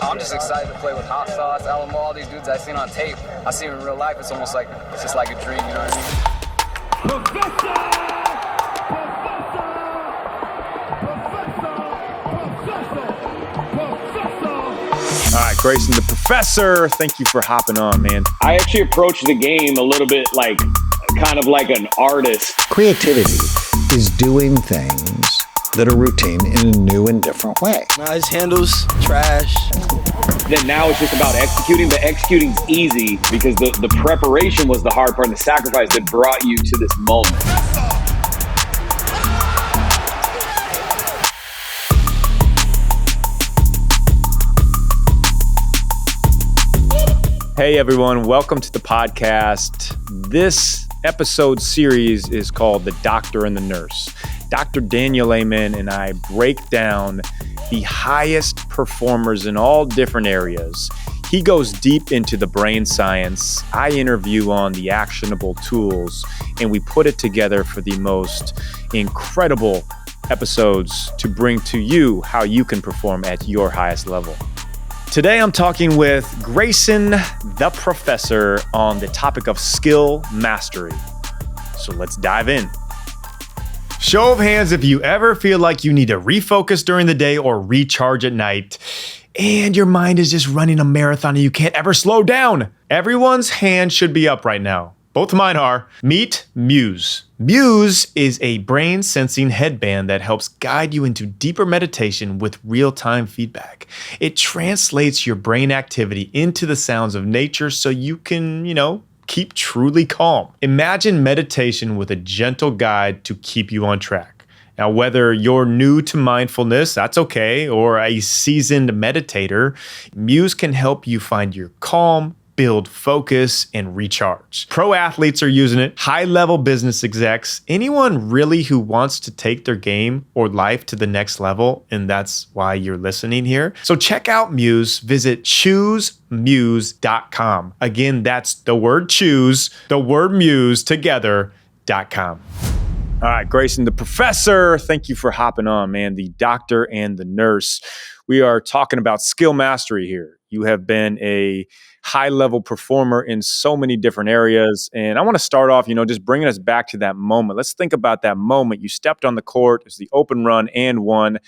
I'm just excited to play with Hot Sauce, Alamo, all these dudes I've seen on tape. I see them in real life. It's almost like, it's just like a dream, you know what I mean? All right, Grayson, the professor, thank you for hopping on, man. I actually approach the game a little bit like, kind of like an artist. Creativity is doing things that are routine in a new and different way. His handles, trash. Then now it's just about executing. The executing's easy because the preparation was the hard part and the sacrifice that brought you to this moment. Hey, everyone. Welcome to the podcast. This episode series is called The Doctor and the Nurse. Dr. Daniel Amen and I break down the highest performers in all different areas. He goes deep into the brain science. I interview on the actionable tools, and we put it together for the most incredible episodes to bring to you how you can perform at your highest level. Today, I'm talking with Grayson, the professor, on the topic of skill mastery. So let's dive in. Show of hands if you ever feel like you need to refocus during the day or recharge at night, and your mind is just running a marathon and you can't ever slow down. Everyone's hand should be up right now. Both of mine are. Meet Muse. Muse is a brain sensing headband that helps guide you into deeper meditation with real-time feedback. It translates your brain activity into the sounds of nature so you can, keep truly calm. Imagine meditation with a gentle guide to keep you on track. Now, whether you're new to mindfulness, that's okay, or a seasoned meditator, Muse can help you find your calm, build focus, and recharge. Pro athletes are using it, high-level business execs, anyone really who wants to take their game or life to the next level, and that's why you're listening here. So check out Muse. Visit choosemuse.com. Again, that's the word choose, the word muse together.com. All right, Grayson, the professor, thank you for hopping on, man. The doctor and the nurse. We are talking about skill mastery here. You have been a high-level performer in so many different areas. And I want to start off, just bringing us back to that moment. Let's think about that moment. You stepped on the court. It's the open run and one.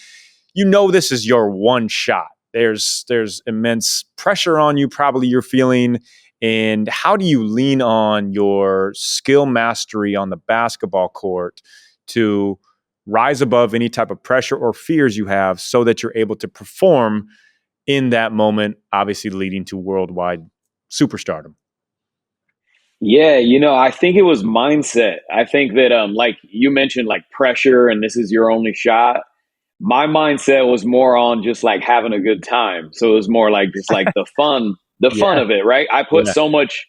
This is your one shot. There's immense pressure on you, probably you're feeling. And how do you lean on your skill mastery on the basketball court to rise above any type of pressure or fears you have so that you're able to perform in that moment, obviously leading to worldwide superstardom? Yeah, I think it was mindset. I think that, like you mentioned, like pressure and this is your only shot. My mindset was more on just like having a good time. So it was more like just like the fun of it, right? I put so much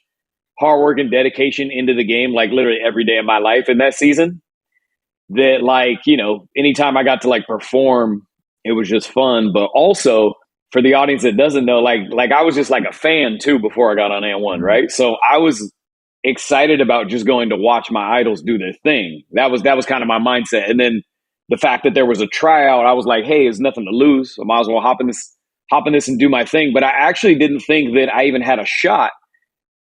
hard work and dedication into the game, like literally every day of my life in that season, that like, anytime I got to like perform, it was just fun. But also, for the audience that doesn't know, like I was just like a fan too before I got on A1, right? So I was excited about just going to watch my idols do their thing. That was kind of my mindset. And then the fact that there was a tryout, I was like, hey, there's nothing to lose. I might as well hop in this and do my thing. But I actually didn't think that I even had a shot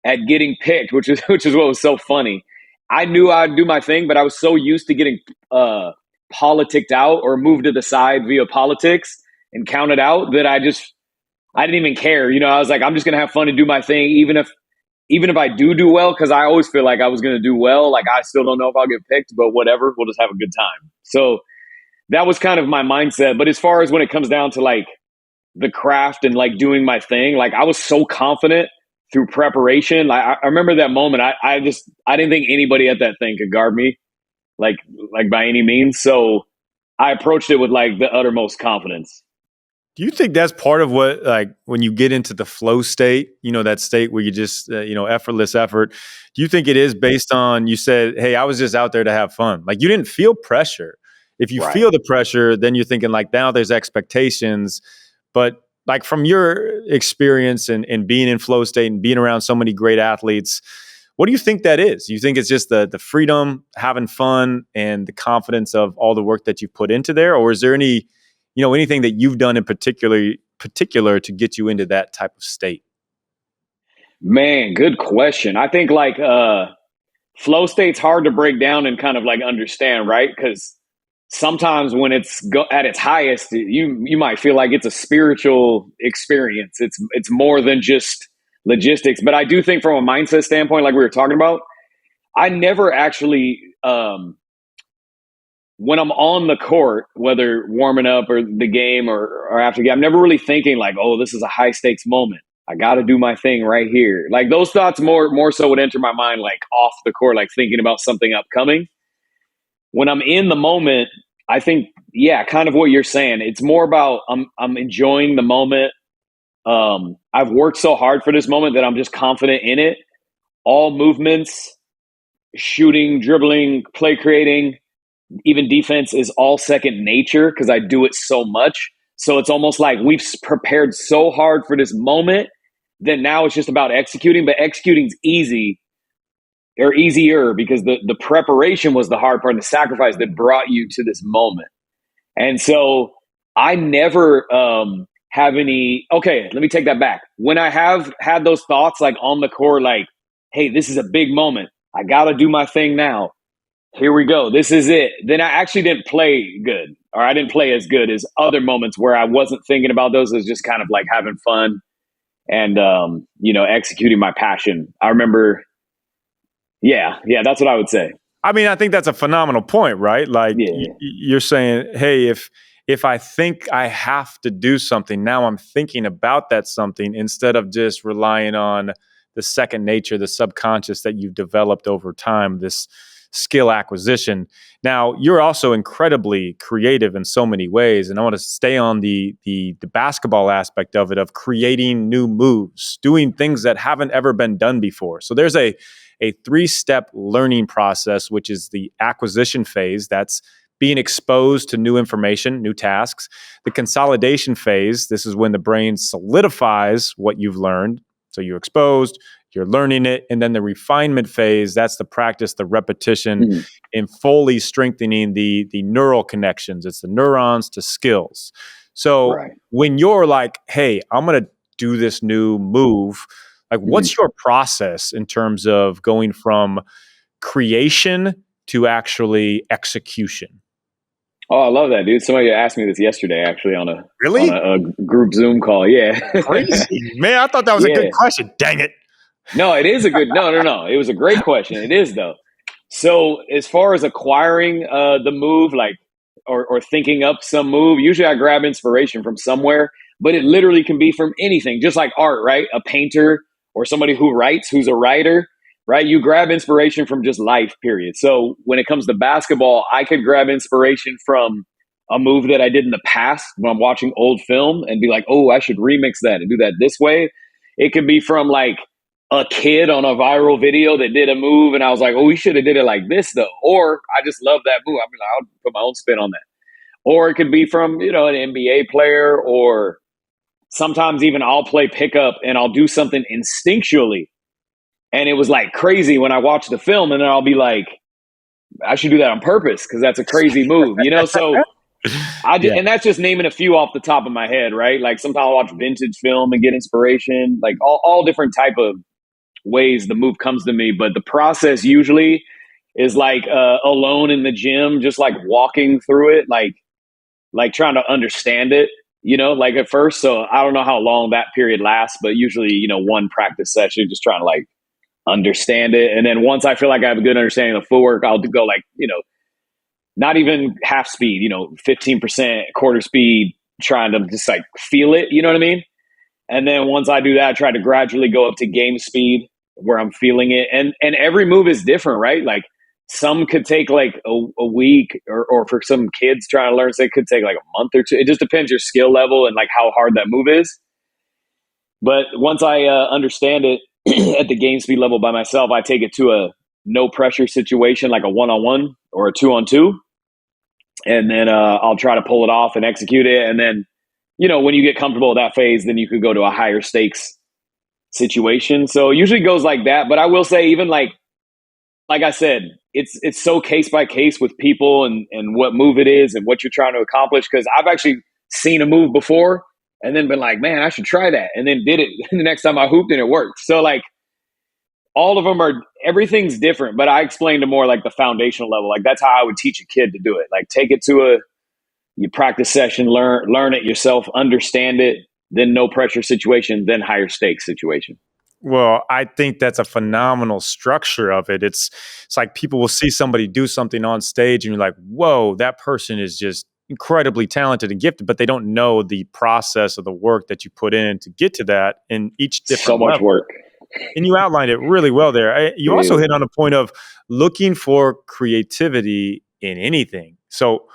at getting picked, which is what was so funny. I knew I'd do my thing, but I was so used to getting politicked out or moved to the side via politics and counted out that I didn't even care. I was like, I'm just going to have fun and do my thing. Even if I do well, because I always feel like I was going to do well. Like, I still don't know if I'll get picked, but whatever, we'll just have a good time. So that was kind of my mindset. But as far as when it comes down to like the craft and like doing my thing, like I was so confident through preparation. Like I remember that moment. I didn't think anybody at that thing could guard me like by any means. So I approached it with like the uttermost confidence. Do you think that's part of what, like, when you get into the flow state, that state where you just, effortless effort, do you think it is based on, you said, hey, I was just out there to have fun. Like, you didn't feel pressure. If you feel the pressure, then you're thinking like, now there's expectations. But like from your experience and being in flow state and being around so many great athletes, what do you think that is? You think it's just the freedom, having fun, and the confidence of all the work that you put into there? Or is there anything that you've done in particular to get you into that type of state? Man, good question. I think like flow state's hard to break down and kind of like understand, right? Because sometimes when it's at its highest, you might feel like it's a spiritual experience. It's more than just logistics. But I do think from a mindset standpoint, like we were talking about, I never actually when I'm on the court, whether warming up or the game or after the game, I'm never really thinking like, oh, this is a high stakes moment. I got to do my thing right here. Like those thoughts more so would enter my mind like off the court, like thinking about something upcoming. When I'm in the moment, I think, yeah, kind of what you're saying. It's more about I'm enjoying the moment. I've worked so hard for this moment that I'm just confident in it. All movements, shooting, dribbling, play creating, even defense is all second nature because I do it so much. So it's almost like we've prepared so hard for this moment that now it's just about executing. But executing's easy or easier because the preparation was the hard part and the sacrifice that brought you to this moment. And so I never have any, okay, let me take that back. When I have had those thoughts like on the court, like, hey, this is a big moment. I got to do my thing now. Here we go. This is it. Then I actually didn't play good, or I didn't play as good as other moments where I wasn't thinking about those. It was just kind of like having fun and, executing my passion. I remember, yeah, that's what I would say. I mean, I think that's a phenomenal point, right? Like you're saying, hey, if I think I have to do something, now I'm thinking about that something instead of just relying on the second nature, the subconscious that you've developed over time, this skill acquisition. Now, you're also incredibly creative in so many ways. And I want to stay on the basketball aspect of it, of creating new moves, doing things that haven't ever been done before. So there's a 3-step learning process, which is the acquisition phase. That's being exposed to new information, new tasks. The consolidation phase, this is when the brain solidifies what you've learned. So you're exposed, you're learning it. And then the refinement phase, that's the practice, the repetition, in fully strengthening the neural connections. It's the neurons to skills. So when you're like, hey, I'm going to do this new move, like what's your process in terms of going from creation to actually execution? Oh, I love that, dude. Somebody asked me this yesterday, actually, on a group Zoom call. Yeah, crazy, man. I thought that was a good question. Dang it. No, it is a good. No. It was a great question. It is though. So as far as acquiring the move, like or thinking up some move, usually I grab inspiration from somewhere, but it literally can be from anything, just like art, right? A painter or somebody who writes, who's a writer. Right? You grab inspiration from just life, period. So when it comes to basketball, I could grab inspiration from a move that I did in the past when I'm watching old film and be like, oh, I should remix that and do that this way. It could be from like a kid on a viral video that did a move and I was like, oh, we should have did it like this though. Or I just love that move. I mean, I'll put my own spin on that. Or it could be from, an NBA player, or sometimes even I'll play pickup and I'll do something instinctually. And it was like crazy when I watch the film, and then I'll be like, I should do that on purpose because that's a crazy move, So and that's just naming a few off the top of my head, right? Like sometimes I'll watch vintage film and get inspiration, like all different type of ways the move comes to me. But the process usually is like alone in the gym, just like walking through it, like trying to understand it, like at first. So I don't know how long that period lasts, but usually, one practice session, just trying to like understand it. And then once I feel like I have a good understanding of footwork, I'll go like, not even half speed, 15%, quarter speed, trying to just like feel it, you know what I mean? And then once I do that, I try to gradually go up to game speed where I'm feeling it. And every move is different, right? Like some could take like a week or for some kids trying to learn, so it could take like a month or two. It just depends your skill level and like how hard that move is. But once I understand it, at the game speed level by myself, I take it to a no pressure situation, like a 1-on-1 or a 2-on-2. And then I'll try to pull it off and execute it. And then, when you get comfortable with that phase, then you could go to a higher stakes situation. So it usually goes like that. But I will say, even like I said, it's so case by case with people and what move it is and what you're trying to accomplish. Because I've actually seen a move before and then been like, man, I should try that. And then did it. And the next time I hooped and it worked. So like all of them everything's different, but I explained to more like the foundational level. Like that's how I would teach a kid to do it. Like take it to your practice session, learn it yourself, understand it, then no pressure situation, then higher stakes situation. Well, I think that's a phenomenal structure of it. It's like people will see somebody do something on stage and you're like, whoa, that person is just incredibly talented and gifted, but they don't know the process of the work that you put in to get to that in each different so much level. Work. And you outlined it really well there. You also hit on a point of looking for creativity in anything. So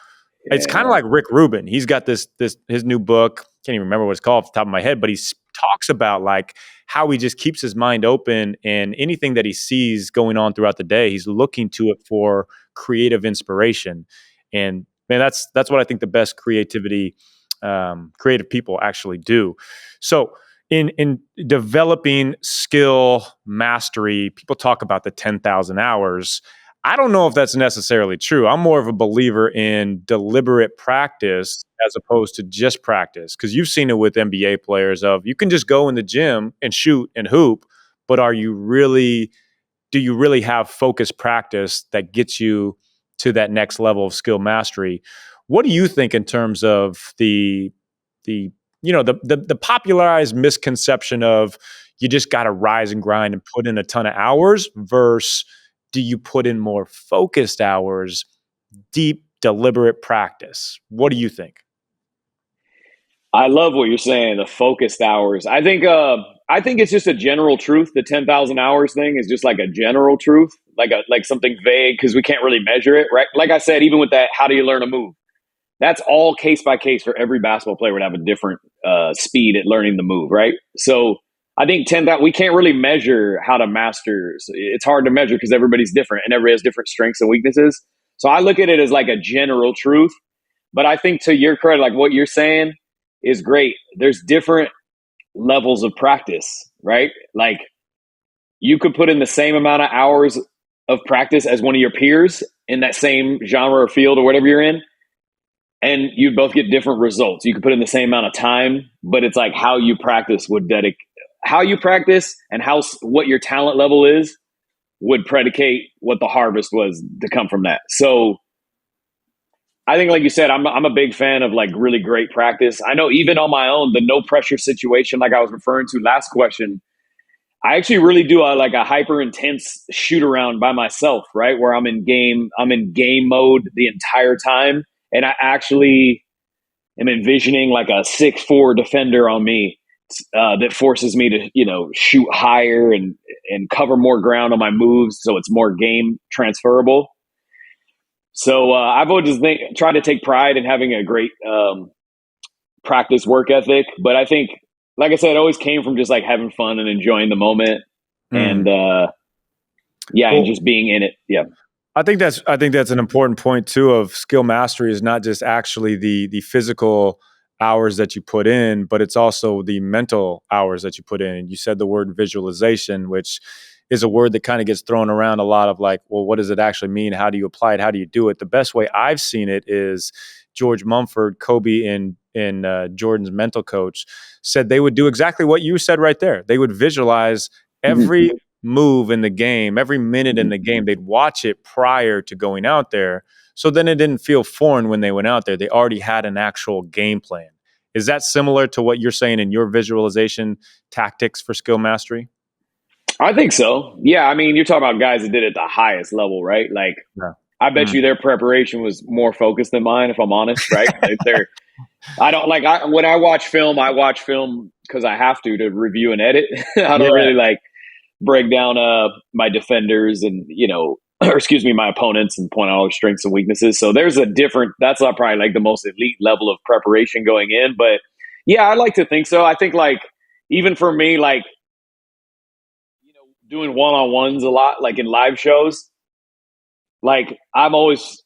it's kind of like Rick Rubin. He's got his new book. Can't even remember what it's called off the top of my head, but he talks about like how he just keeps his mind open, and anything that he sees going on throughout the day, he's looking to it for creative inspiration. And man, that's what I think the best creative people actually do. So in developing skill mastery, people talk about the 10,000 hours. I don't know if that's necessarily true. I'm more of a believer in deliberate practice as opposed to just practice, because you've seen it with NBA players of you can just go in the gym and shoot and hoop, but do you really have focused practice that gets you to that next level of skill mastery? What do you think in terms of the popularized misconception of you just got to rise and grind and put in a ton of hours versus do you put in more focused hours, deep, deliberate practice? What do you think? I love what you're saying, the focused hours. I think it's just a general truth. The 10,000 hours thing is just like a general truth, like something vague because we can't really measure it, right? Like I said, even with that, how do you learn a move? That's all case by case for every basketball player would have a different speed at learning the move, right? So I think we can't really measure how to master. It's hard to measure because everybody's different and everybody has different strengths and weaknesses. So I look at it as like a general truth. But I think to your credit, like what you're saying is great. There's different levels of practice, right? Like you could put in the same amount of hours of practice as one of your peers in that same genre or field or whatever you're in, and you'd both get different results. You could put in the same amount of time, but it's like how you practice and what your talent level is would predicate what the harvest was to come from that. So I think, like you said, I'm a big fan of like really great practice. I know even on my own, the no pressure situation, like I was referring to last question, I actually really do like a hyper intense shoot around by myself, right? Where I'm in game mode the entire time. And I actually am envisioning like a 6'4" defender on me that forces me to, shoot higher and cover more ground on my moves. So it's more game transferable. So I've always tried to take pride in having a great practice work ethic. But I think, like I said, it always came from just like having fun and enjoying the moment and and just being in it. Yeah. I think that's an important point too of skill mastery is not just actually the physical hours that you put in, but it's also the mental hours that you put in. And you said the word visualization, which is a word that kind of gets thrown around a lot of like, well, what does it actually mean? How do you apply it? How do you do it? The best way I've seen it is George Mumford, Kobe and Jordan's mental coach said they would do exactly what you said right there. They would visualize every move in the game, every minute in the game. They'd watch it prior to going out there. So then it didn't feel foreign when they went out there. They already had an actual game plan. Is that similar to what you're saying in your visualization tactics for skill mastery? I think so. Yeah. I mean, you're talking about guys that did it at the highest level, right? Like, I bet you their preparation was more focused than mine, if I'm honest, right? When I watch film because I have to review and edit. I don't really like break down my defenders and, my opponents and point out all their strengths and weaknesses. So that's probably like the most elite level of preparation going in. But yeah, I like to think so. I think like, even for me, like, doing one-on-ones a lot, like in live shows, like I'm always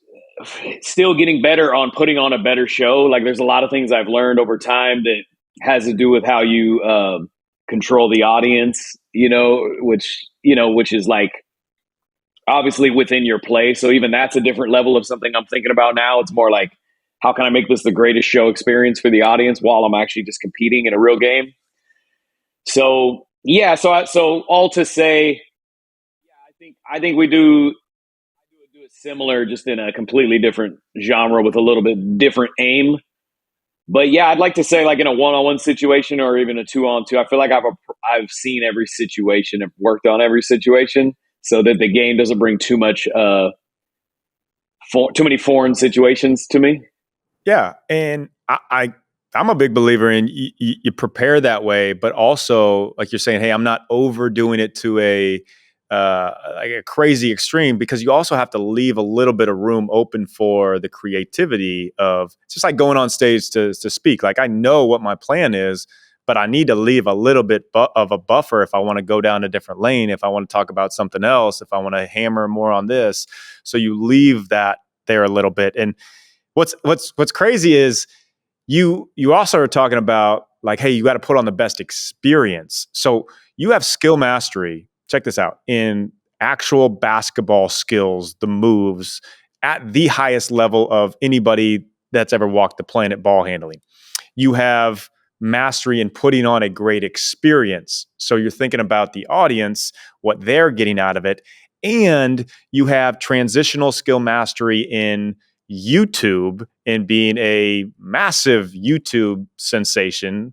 still getting better on putting on a better show. Like there's a lot of things I've learned over time that has to do with how you control the audience, which is like obviously within your play. So even that's a different level of something I'm thinking about now. It's more like how can I make this the greatest show experience for the audience while I'm actually just competing in a real game? So yeah, so all to say, I think we do it similar, just in a completely different genre with a little bit different aim. But yeah, I'd like to say, like in a one-on-one situation or even a two-on-two, I feel like I've seen every situation and worked on every situation, so that the game doesn't bring too many foreign situations to me. Yeah, and I'm a big believer in you prepare that way, but also like you're saying, hey, I'm not overdoing it to like a crazy extreme, because you also have to leave a little bit of room open for the creativity of, it's just like going on stage to speak. Like, I know what my plan is, but I need to leave a little bit of a buffer if I want to go down a different lane, if I want to talk about something else, if I want to hammer more on this. So you leave that there a little bit. And what's crazy is you also are talking about, like, hey, you got to put on the best experience. So you have skill mastery. Check this out. In actual basketball skills, the moves at the highest level of anybody that's ever walked the planet ball handling. You have mastery in putting on a great experience. So you're thinking about the audience, what they're getting out of it. And you have transitional skill mastery in YouTube and being a massive YouTube sensation.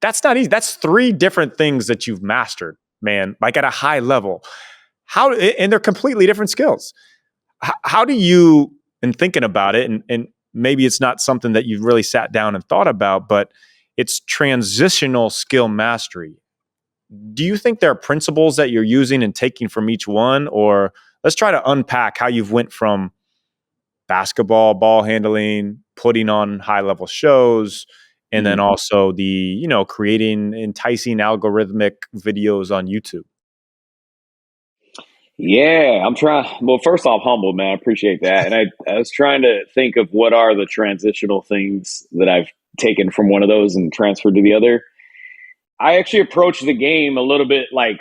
That's not easy. That's three different things that you've mastered, man, like at a high level. And they're completely different skills. How do you, in thinking about it, and maybe it's not something that you've really sat down and thought about, but it's transitional skill mastery. Do you think there are principles that you're using and taking from each one? Or let's try to unpack how you've went from basketball, ball handling, putting on high level shows, and then also the, creating enticing algorithmic videos on YouTube. Yeah, I'm trying. Well, first off, humble, man. I appreciate that. And I was trying to think of what are the transitional things that I've taken from one of those and transferred to the other. I actually approach the game a little bit like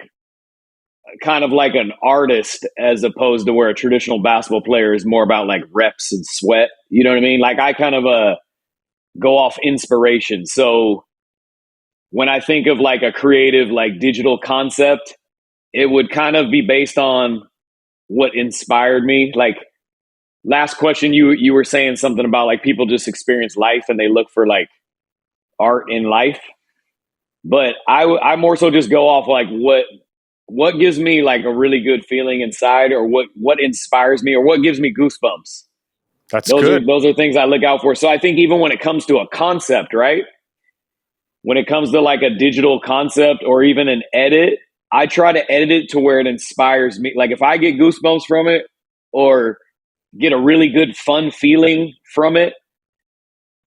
kind of like an artist, as opposed to where a traditional basketball player is more about like reps and sweat. You know what I mean? Like I kind of go off inspiration. So when I think of like a creative, like digital concept, it would kind of be based on what inspired me. Like last question, you were saying something about like people just experience life and they look for like art in life. But I more so just go off like what gives me like a really good feeling inside, or what inspires me, or what gives me goosebumps. That's Those good. are things I look out for. So I think even when it comes to a concept, right? When it comes to like a digital concept or even an edit, I try to edit it to where it inspires me. Like if I get goosebumps from it or get a really good fun feeling from it,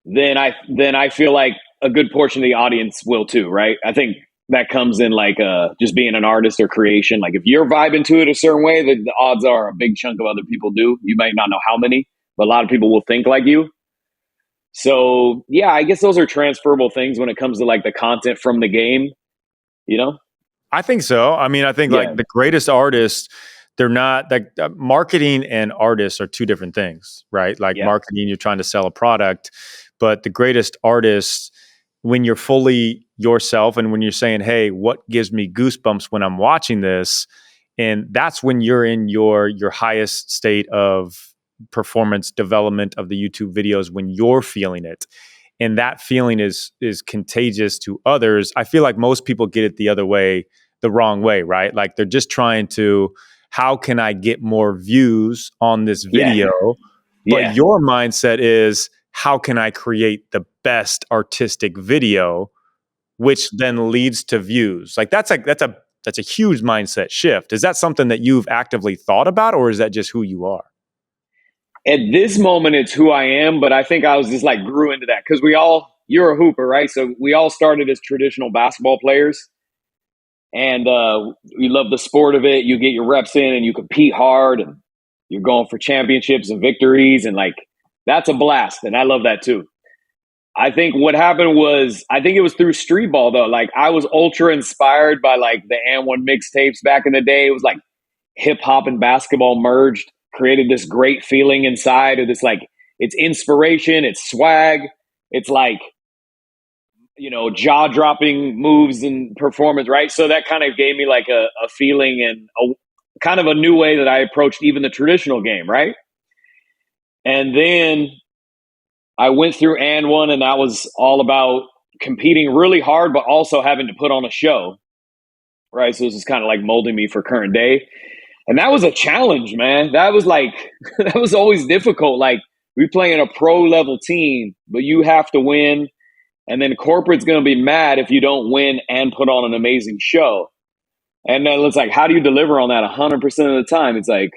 then I feel like a good portion of the audience will too, right? I think that comes in like just being an artist or creation. Like if you're vibing to it a certain way, the odds are a big chunk of other people do. You might not know how many, but a lot of people will think like you. So yeah, I guess those are transferable things when it comes to like the content from the game, you know? I think so. I mean, I think like the greatest artists, they're not like marketing and artists are two different things, right? Like marketing, you're trying to sell a product, but the greatest artists, when you're fully yourself and when you're saying, hey, what gives me goosebumps when I'm watching this? And that's when you're in your highest state of performance development of the YouTube videos, when you're feeling it. And that feeling is contagious to others. I feel like most people get it the other way, the wrong way, right? Like they're just trying to, how can I get more views on this video? But your mindset is, how can I create the best artistic video, which then leads to views? Like that's a huge mindset shift. Is that something that you've actively thought about, or is that just who you are? At this moment, it's who I am, but I think I was just like grew into that because you're a hooper, right? So we all started as traditional basketball players, and we love the sport of it. You get your reps in and you compete hard, and you're going for championships and victories, and like that's a blast, and I love that too. I think what happened was, I think it was through street ball though. Like I was ultra inspired by like the And1 mixtapes back in the day. It was like hip hop and basketball merged, created this great feeling inside of this like it's inspiration, it's swag, it's like, jaw dropping moves and performance, right? So that kind of gave me like a feeling and a kind of a new way that I approached even the traditional game, right? And then I went through and one, and that was all about competing really hard, but also having to put on a show, right? So this is kind of like molding me for current day. And that was a challenge, man. That was like, that was always difficult. Like, we play in a pro level team, but you have to win. And then corporate's going to be mad if you don't win and put on an amazing show. And then it's like, how do you deliver on that 100% of the time? It's like,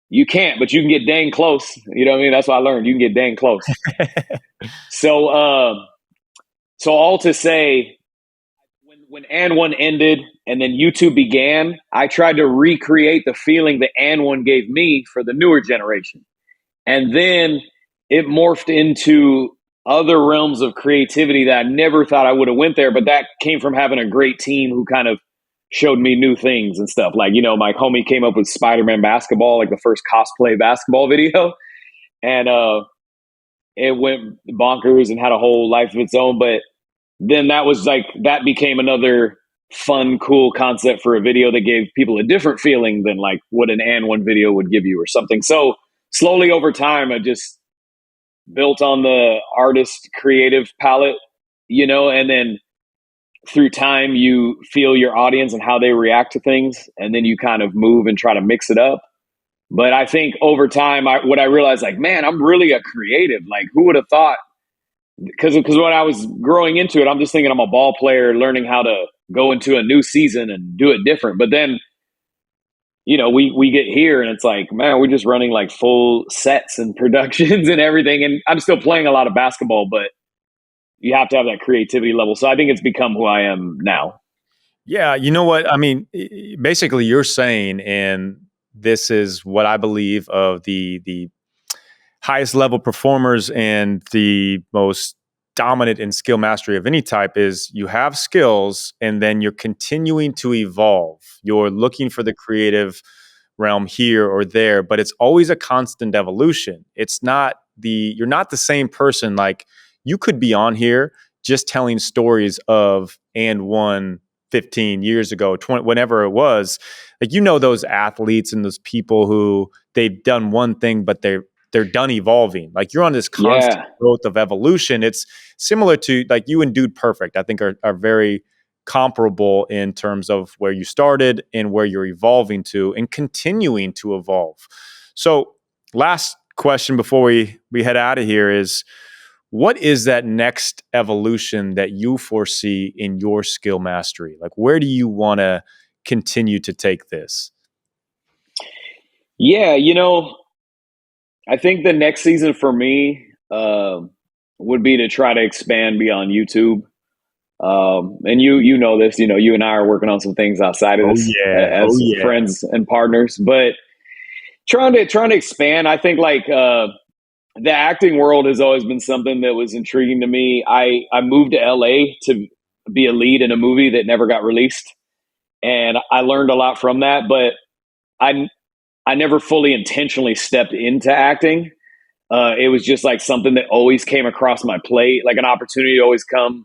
you can't, but you can get dang close. You know what I mean? That's what I learned. You can get dang close. So, so all to say, when And One ended and then YouTube began, I tried to recreate the feeling that And One gave me for the newer generation. And then it morphed into other realms of creativity that I never thought I would have went there, but that came from having a great team who kind of showed me new things and stuff. Like, my homie came up with Spider-Man basketball, like the first cosplay basketball video. And it went bonkers and had a whole life of its own. But then that became another fun, cool concept for a video that gave people a different feeling than like what an And One video would give you or something. So slowly over time, I just built on the artist creative palette, and then through time, you feel your audience and how they react to things, and then you kind of move and try to mix it up. But I think over time, what I realized, like, man, I'm really a creative. Like, who would have thought? Because when I was growing into it, I'm just thinking I'm a ball player learning how to go into a new season and do it different. But then, we get here and it's like, man, we're just running like full sets and productions and everything. And I'm still playing a lot of basketball, but you have to have that creativity level. So I think it's become who I am now. Yeah, you know what? I mean, basically you're saying, and this is what I believe of the highest level performers and the most dominant in skill mastery of any type, is you have skills and then you're continuing to evolve. You're looking for the creative realm here or there, but it's always a constant evolution. You're not the same person. Like, you could be on here just telling stories of And One 15 years ago, 20, whenever it was. Like, those athletes and those people who they've done one thing, but they're done evolving. Like, you're on this constant growth of evolution. It's similar to like you and Dude Perfect, I think are very comparable in terms of where you started and where you're evolving to and continuing to evolve. So last question before we head out of here is, what is that next evolution that you foresee in your skill mastery? Like, where do you want to continue to take this? Yeah, I think the next season for me would be to try to expand beyond YouTube. And you know this, you and I are working on some things outside of this as friends and partners, but trying to expand. I think like the acting world has always been something that was intriguing to me. I moved to LA to be a lead in a movie that never got released, and I learned a lot from that, but I never fully intentionally stepped into acting. It was just like something that always came across my plate, like an opportunity to always come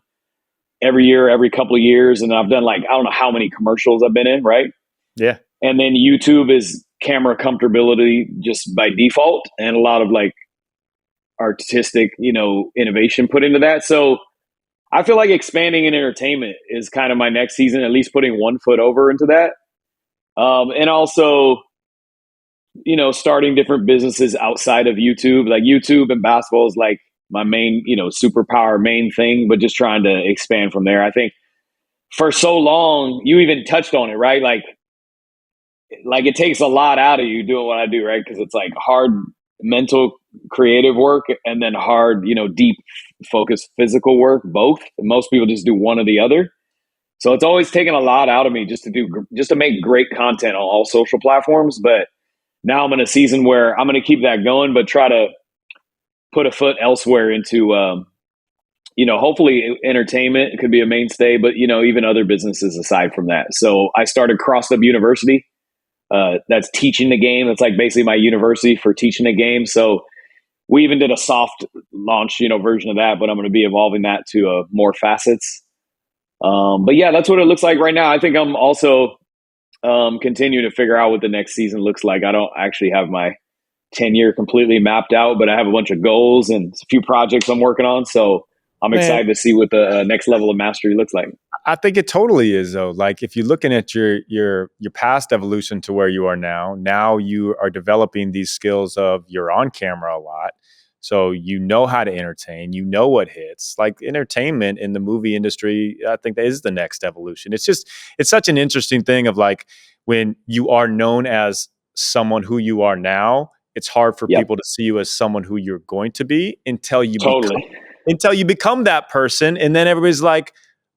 every year, every couple of years. And I've done like, I don't know how many commercials I've been in, right? Yeah. And then YouTube is camera comfortability just by default, and a lot of like artistic, innovation put into that. So I feel like expanding in entertainment is kind of my next season, at least putting one foot over into that. And also, starting different businesses outside of YouTube. Like, YouTube and basketball is like my main, superpower, main thing, but just trying to expand from there. I think for so long, you even touched on it, right? Like it takes a lot out of you doing what I do, right? Because it's like hard mental creative work and then hard, deep focused physical work, both. And most people just do one or the other. So it's always taken a lot out of me just to make great content on all social platforms. But now I'm in a season where I'm going to keep that going, but try to put a foot elsewhere into, hopefully entertainment could be a mainstay, but, even other businesses aside from that. So I started Crossed Up University. That's teaching the game. It's like basically my university for teaching the game. So we even did a soft launch, version of that, but I'm going to be evolving that to more facets. But yeah, that's what it looks like right now. I think I'm also continuing to figure out what the next season looks like. I don't actually have my 10-year completely mapped out, but I have a bunch of goals and a few projects I'm working on. So I'm excited to see what the next level of mastery looks like. I think it totally is, though. Like if you're looking at your past evolution to where you are now you are developing these skills of you're on camera a lot. So you know how to entertain, you know what hits. Like entertainment in the movie industry, I think that is the next evolution. It's such an interesting thing of like when you are known as someone who you are now, it's hard for people to see you as someone who you're going to be until you become that person. And then everybody's like,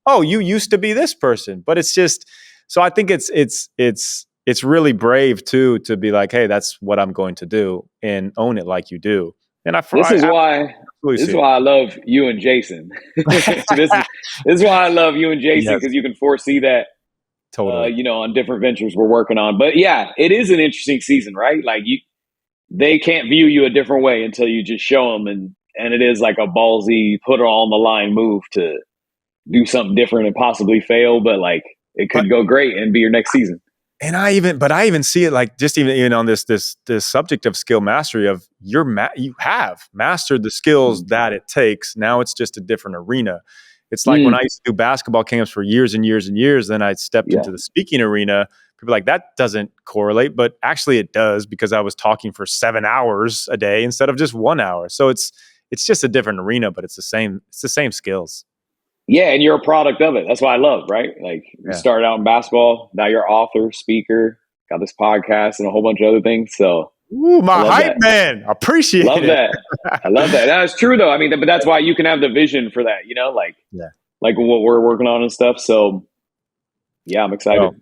oh, you used to be this person. But it's just, so I think it's really brave too, to be like, hey, that's what I'm going to do and own it like you do. And this is why I love you and Jason. this is why I love you and Jason, because you can foresee that totally. On different ventures we're working on. But yeah, it is an interesting season, right? Like they can't view you a different way until you just show them, and it is like a ballsy, put it all on the line move to do something different and possibly fail, but like it could go great and be your next season. And I even see it like just even on this subject of skill mastery of you have mastered the skills that it takes. Now it's just a different arena. It's like when I used to do basketball camps for years and years and years, then I stepped into the speaking arena. People are like, that doesn't correlate, but actually it does, because I was talking for 7 hours a day instead of just 1 hour. So it's just a different arena, but it's the same skills. Yeah, and you're a product of it. That's what I love, right? Like you started out in basketball, now you're author, speaker, got this podcast and a whole bunch of other things. So my hype man, I appreciate it. Love that. I love that. That's true though. I mean, but that's why you can have the vision for that, like what we're working on and stuff. So yeah, I'm excited. Well,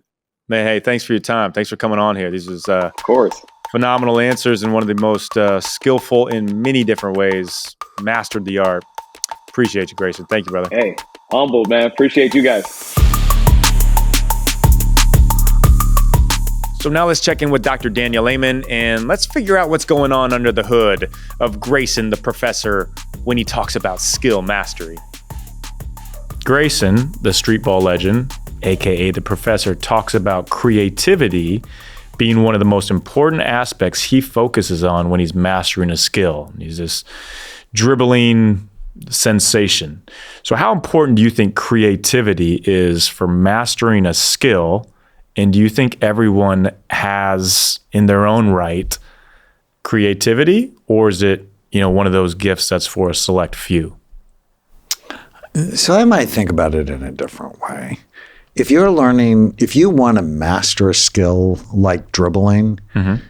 man, hey, thanks for your time. Thanks for coming on here. These was of course phenomenal answers and one of the most skillful in many different ways. Mastered the art. Appreciate you, Grayson. Thank you, brother. Hey, humbled, man. Appreciate you guys. So now let's check in with Dr. Daniel Amen and let's figure out what's going on under the hood of Grayson, the professor, when he talks about skill mastery. Grayson, the street ball legend, aka the professor, talks about creativity being one of the most important aspects he focuses on when he's mastering a skill. He's this dribbling sensation. So how important do you think creativity is for mastering a skill? And do you think everyone has in their own right creativity, or is it, one of those gifts that's for a select few? So I might think about it in a different way. If you want to master a skill like dribbling,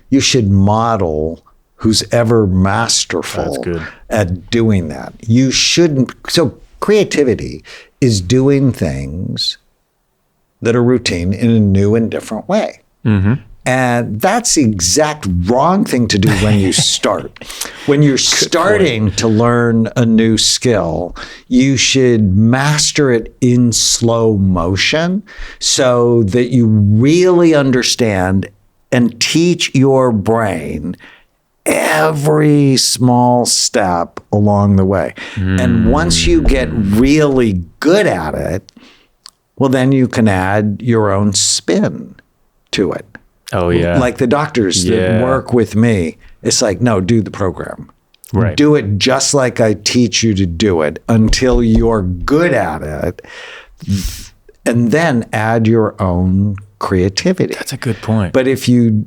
you should model who's ever masterful at doing that. You shouldn't. So creativity is doing things that are routine in a new and different way. And that's the exact wrong thing to do when you start. When you're starting to learn a new skill, you should master it in slow motion so that you really understand and teach your brain every small step along the way. And once you get really good at it, well, then you can add your own spin to it. Oh, yeah. Like the doctors that work with me, it's like, no, do the program. Right. Do it just like I teach you to do it until you're good at it. And then add your own creativity. That's a good point. But if you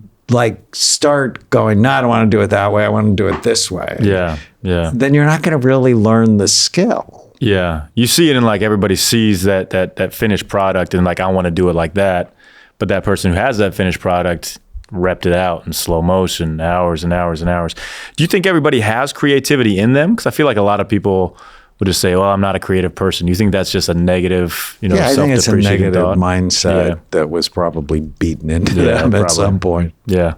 start going, no, I don't want to do it that way. I want to do it this way. Yeah. Then you're not going to really learn the skill. Yeah. You see it in everybody sees that finished product and I want to do it like that. But that person who has that finished product repped it out in slow motion, hours and hours and hours. Do you think everybody has creativity in them? Because I feel like a lot of people would just say, well, I'm not a creative person. Do you think that's just a negative, I think it's a negative mindset that was probably beaten into them at some point. Yeah.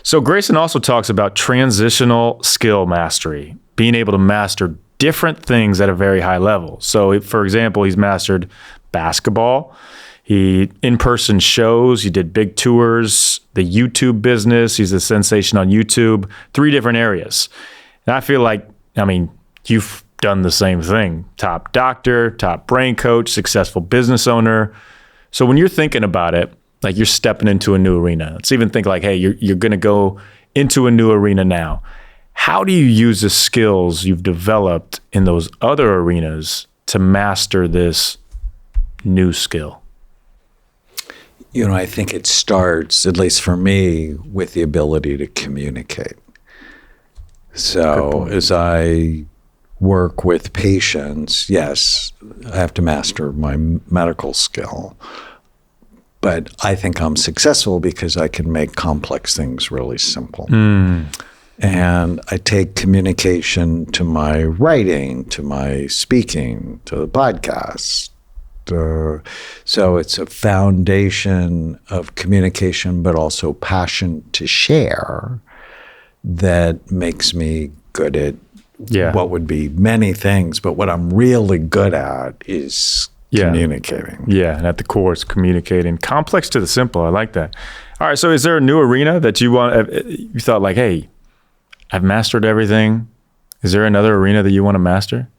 So Grayson also talks about transitional skill mastery, being able to master different things at a very high level. So for example, he's mastered basketball. He in-person shows, he did big tours, the YouTube business, he's a sensation on YouTube, 3 different areas. And I feel like, you've done the same thing. Top doctor, top brain coach, successful business owner. So when you're thinking about it, like you're stepping into a new arena, let's even think like, hey, you're going to go into a new arena now. How do you use the skills you've developed in those other arenas to master this new skill? I think it starts, at least for me, with the ability to communicate. So as I work with patients, yes, I have to master my medical skill. But I think I'm successful because I can make complex things really simple. And I take communication to my writing, to my speaking, to the podcast. So it's a foundation of communication, but also passion to share that makes me good at what would be many things. But what I'm really good at is communicating. Yeah, and at the core, it's communicating. Complex to the simple. I like that. All right, so is there a new arena that you thought like, hey, I've mastered everything. Is there another arena that you want to master?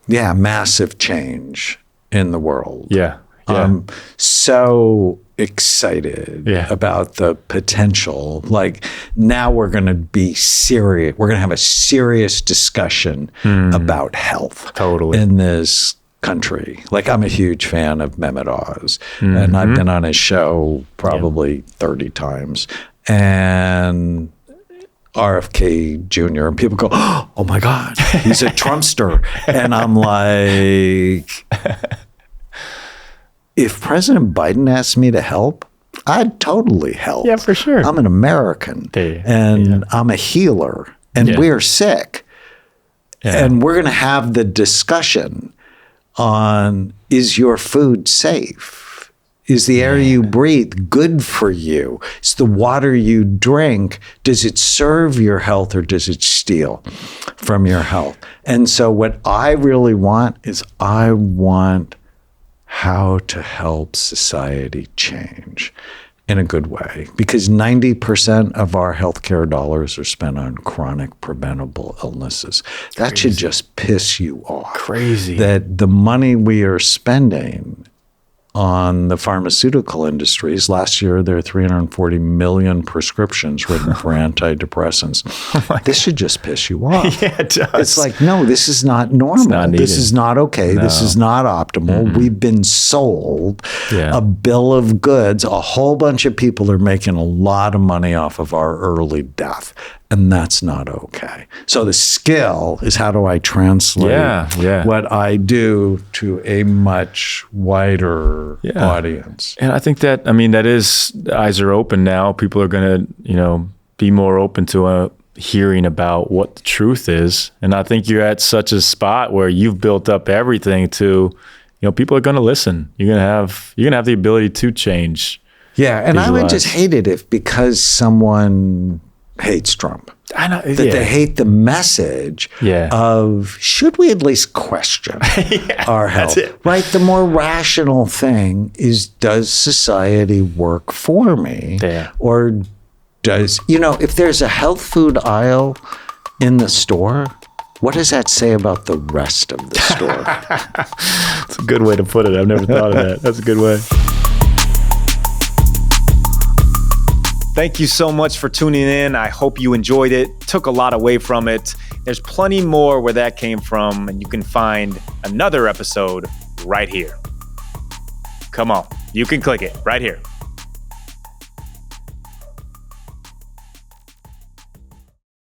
Yeah, massive change in the world. Yeah. I'm so excited about the potential. Like now we're going to be serious. We're going to have a serious discussion about health in this country. Like I'm a huge fan of Mehmet Oz, and I've been on his show probably 30 times. And RFK Jr. and people go, oh my God, he's a Trumpster. And I'm like, if President Biden asked me to help, I'd totally help. Yeah, for sure. I'm an American and I'm a healer and we're sick. And we're going to have the discussion on, is your food safe? Is the air you breathe good for you? Is the water you drink, does it serve your health or does it steal from your health? And so what I really want is I want how to help society change in a good way, because 90% of our healthcare dollars are spent on chronic preventable illnesses. That should just piss you off. Crazy. That the money we are spending on the pharmaceutical industries, last year there are 340 million prescriptions written for antidepressants. This should just piss you off. Yeah, it does. It's like, no, this is not normal. This is not okay. No. This is not optimal. We've been sold a bill of goods. A whole bunch of people are making a lot of money off of our early death. And that's not okay. So the skill is, how do I translate what I do to a much wider audience? And I think that, that is, eyes are open now. People are going to, be more open to hearing about what the truth is. And I think you're at such a spot where you've built up everything to, people are going to listen. You're going to have the ability to change. Yeah. And I would just hate it if, because someone hates Trump, that they hate the message of, should we at least question our health? Right? The more rational thing is, does society work for me? Or does, if there's a health food aisle in the store, what does that say about the rest of the store? That's a good way to put it. I've never thought of that. That's a good way. Thank you so much for tuning in. I hope you enjoyed it, took a lot away from it. There's plenty more where that came from, and you can find another episode right here. Come on, you can click it right here.